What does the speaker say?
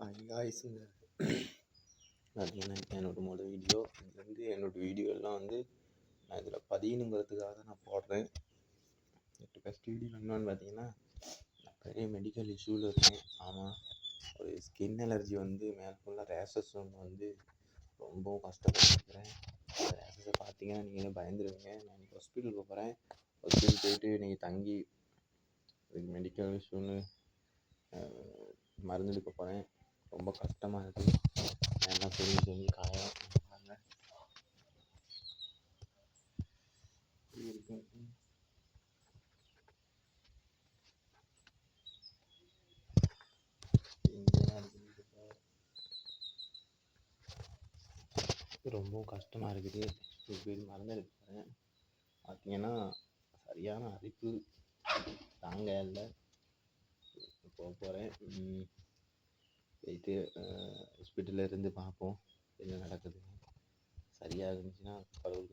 காய்ஸுங்க பார்த்தீங்கன்னா என்னோடய மொதல் வீடியோ. இது என்னோடய வீடியோ எல்லாம் நான் இதில் பதியணுங்கிறதுக்காக நான் போடுறேன். ஃபஸ்ட் வீடியோ என்னன்னு பார்த்தீங்கன்னா, நான் பெரிய மெடிக்கல் இஷ்யூவில் இருக்கேன். ஆமாம், ஒரு ஸ்கின் அலர்ஜி மேலே ஃபுல்லாக ரேஷஸ் ரொம்பவும் கஷ்டப்பட்டுருக்கிறேன். அந்த ரேஷஸை பார்த்தீங்கன்னா நீங்களே பயந்துருவீங்க. நான் இன்றைக்கி ஹாஸ்பிட்டலுக்கு போகிறேன். ஹாஸ்பிட்டல் போயிட்டு இன்றைக்கி தங்கி மெடிக்கல் இஷ்யூன்னு மருந்து எடுக்க போகிறேன். ரொம்ப கஷ்டமாக இருக்குது. எல்லாம் செஞ்சு காயம் இருக்கு. ரொம்பவும் கஷ்டமாக இருக்குது. இப்படி மருந்து எடுக்க போகிறேன். பார்த்தீங்கன்னா சரியான அரிப்பு தாங்க இல்லை. போக போகிறேன். போயிட்டு ஹாஸ்பிட்டலில் இருந்து பார்ப்போம் என்ன நடக்குதுன்னு. சரியாக இருந்துச்சுன்னா கடவுள்